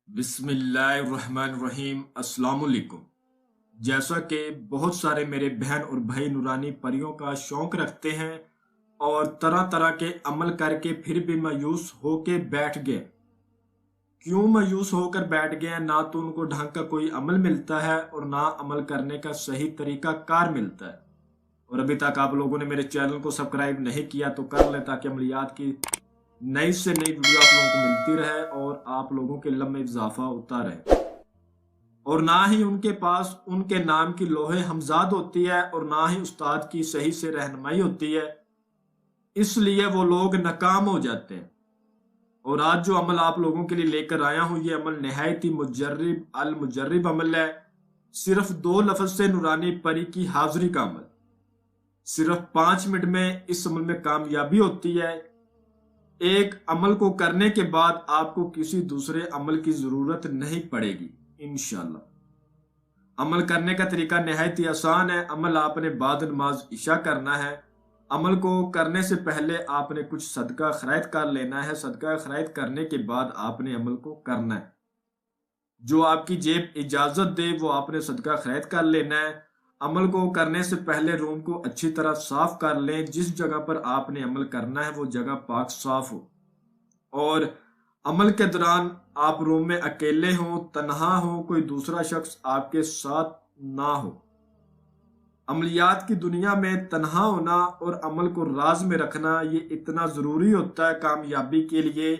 بسم اللہ الرحمن الرحیم۔ السلام علیکم۔ جیسا کہ بہت سارے میرے بہن اور بھائی نورانی پریوں کا شوق رکھتے ہیں اور طرح طرح کے عمل کر کے پھر بھی مایوس ہو کے بیٹھ گئے۔ کیوں مایوس ہو کر بیٹھ گئے؟ نہ تو ان کو ڈھنگ کا کوئی عمل ملتا ہے اور نہ عمل کرنے کا صحیح طریقہ کار ملتا ہے۔ اور ابھی تک آپ لوگوں نے میرے چینل کو سبسکرائب نہیں کیا تو کر لیں تاکہ عملیات کی نئی سے نئی ویڈیو آپ لوگوں کو ملتی رہے اور آپ لوگوں کے علم میں اضافہ ہوتا رہے۔ اور نہ ہی ان کے پاس ان کے نام کی لوح ہمزاد ہوتی ہے اور نہ ہی استاد کی صحیح سے رہنمائی ہوتی ہے، اس لیے وہ لوگ ناکام ہو جاتے ہیں۔ اور آج جو عمل آپ لوگوں کے لیے لے کر آیا ہوں، یہ عمل نہایت ہی المجرب عمل ہے۔ صرف 2 لفظ سے نورانی پری کی حاضری کا عمل، صرف 5 منٹ میں اس عمل میں کامیابی ہوتی ہے۔ ایک عمل کو کرنے کے بعد آپ کو کسی دوسرے عمل کی ضرورت نہیں پڑے گی انشاءاللہ۔ عمل کرنے کا طریقہ نہایت ہی آسان ہے۔ عمل آپ نے بعد نماز عشاء کرنا ہے۔ عمل کو کرنے سے پہلے آپ نے کچھ صدقہ خیرات کر لینا ہے۔ صدقہ خیرات کرنے کے بعد آپ نے عمل کو کرنا ہے۔ جو آپ کی جیب اجازت دے وہ آپ نے صدقہ خیرات کر لینا ہے۔ عمل کو کرنے سے پہلے روم کو اچھی طرح صاف کر لیں۔ جس جگہ پر آپ نے عمل کرنا ہے وہ جگہ پاک صاف ہو، اور عمل کے دوران آپ روم میں اکیلے ہوں، تنہا ہوں، کوئی دوسرا شخص آپ کے ساتھ نہ ہو۔ عملیات کی دنیا میں تنہا ہونا اور عمل کو راز میں رکھنا یہ اتنا ضروری ہوتا ہے کامیابی کے لیے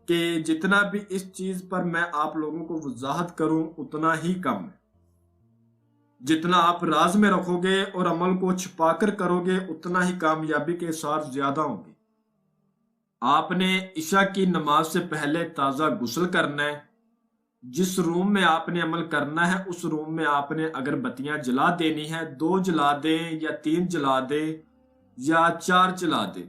کہ جتنا بھی اس چیز پر میں آپ لوگوں کو وضاحت کروں اتنا ہی کم ہے۔ جتنا آپ راز میں رکھو گے اور عمل کو چھپا کر کرو گے اتنا ہی کامیابی کے آثار زیادہ ہوں گے۔ آپ نے عشاء کی نماز سے پہلے تازہ غسل کرنا ہے۔ جس روم میں آپ نے عمل کرنا ہے اس روم میں آپ نے اگر بتیاں جلا دینی ہے 2 جلا دیں یا 3 جلا دیں یا 4 جلا دیں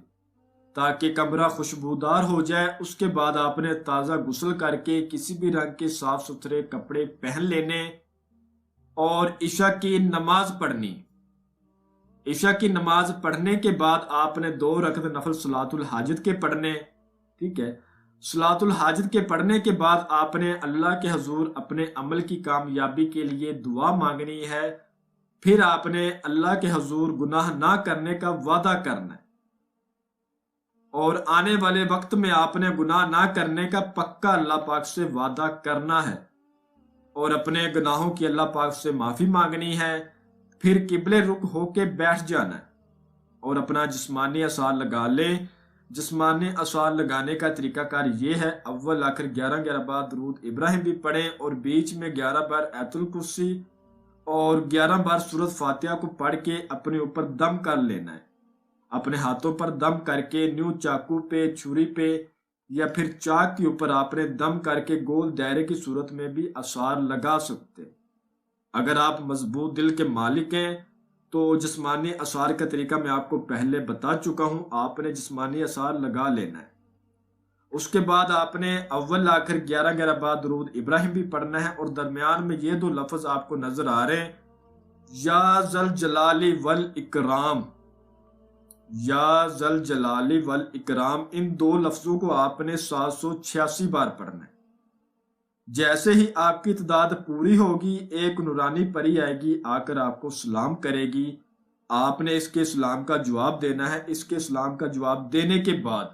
تاکہ کمرہ خوشبودار ہو جائے۔ اس کے بعد آپ نے تازہ غسل کر کے کسی بھی رنگ کے صاف ستھرے کپڑے پہن لینے اور عشاء کی نماز پڑھنی۔ عشاء کی نماز پڑھنے کے بعد آپ نے 2 رکعت نفل صلاۃ الحاجت کے پڑھنے، ٹھیک ہے۔ صلاۃ الحاجت کے پڑھنے کے بعد آپ نے اللہ کے حضور اپنے عمل کی کامیابی کے لیے دعا مانگنی ہے۔ پھر آپ نے اللہ کے حضور گناہ نہ کرنے کا وعدہ کرنا ہے اور آنے والے وقت میں آپ نے گناہ نہ کرنے کا پکا اللہ پاک سے وعدہ کرنا ہے اور اپنے گناہوں کی اللہ پاک سے معافی مانگنی ہے۔ پھر قبلے رخ ہو کے بیٹھ جانا ہے اور اپنا جسمانی اثار لگا لیں۔ جسمانی اثار لگانے کا طریقہ کار یہ ہے، اول آخر 11 بار درود ابراہیم بھی پڑھیں اور بیچ میں 11 بار آیت الکرسی اور 11 بار سورۃ فاتحہ کو پڑھ کے اپنے اوپر دم کر لینا ہے۔ اپنے ہاتھوں پر دم کر کے نیو چاقو پہ، چھری پہ یا پھر چاک کے اوپر آپ نے دم کر کے گول دائرے کی صورت میں بھی اثار لگا سکتے۔ اگر آپ مضبوط دل کے مالک ہیں تو جسمانی اثار کا طریقہ میں آپ کو پہلے بتا چکا ہوں، آپ نے جسمانی اثار لگا لینا ہے۔ اس کے بعد آپ نے اول آخر 11 بار درود ابراہیم بھی پڑھنا ہے اور درمیان میں یہ 2 لفظ آپ کو نظر آ رہے ہیں، یا ذل جلال والاکرام، یا ذل جلال والاکرام۔ ان 2 لفظوں کو آپ نے 786 بار پڑھنا ہے۔ جیسے ہی آپ کی تعداد پوری ہوگی ایک نورانی پری آئے گی، آ کر آپ کو سلام کرے گی۔ آپ نے اس کے سلام کا جواب دینا ہے۔ اس کے سلام کا جواب دینے کے بعد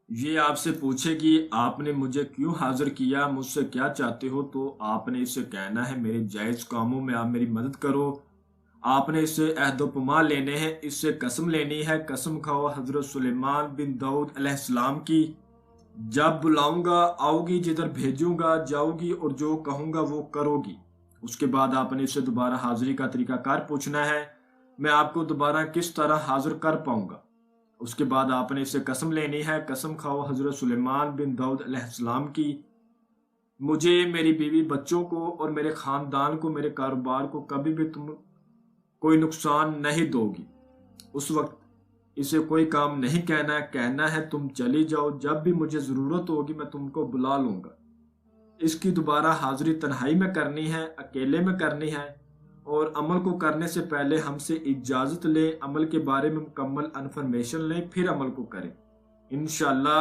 یہ آپ سے پوچھے گی آپ نے مجھے کیوں حاضر کیا، مجھ سے کیا چاہتے ہو؟ تو آپ نے اسے کہنا ہے میرے جائز کاموں میں آپ میری مدد کرو۔ آپ نے اس سے عہد و پیمان لینے ہیں، اس سے قسم لینی ہے۔ قسم کھاؤ حضرت سلیمان بن داؤد علیہ السلام کی، جب بلاؤں گا آؤ گی، جدھر بھیجوں گا جاؤ گی اور جو کہوں گا وہ کرو گی۔ اس کے بعد آپ نے اسے دوبارہ حاضری کا طریقہ کار پوچھنا ہے، میں آپ کو دوبارہ کس طرح حاضر کر پاؤں گا۔ اس کے بعد آپ نے اسے قسم لینی ہے، قسم کھاؤ حضرت سلیمان بن داؤد علیہ السلام کی، مجھے، میری بیوی، بچوں کو اور میرے خاندان کو، میرے کاروبار کو کبھی بھی تم کوئی نقصان نہیں دو گی۔ اس وقت اسے کوئی کام نہیں کہنا ہے تم چلی جاؤ، جب بھی مجھے ضرورت ہوگی میں تم کو بلا لوں گا۔ اس کی دوبارہ حاضری تنہائی میں کرنی ہے، اکیلے میں کرنی ہے، اور عمل کو کرنے سے پہلے ہم سے اجازت لیں، عمل کے بارے میں مکمل انفارمیشن لیں، پھر عمل کو کریں۔ انشاءاللہ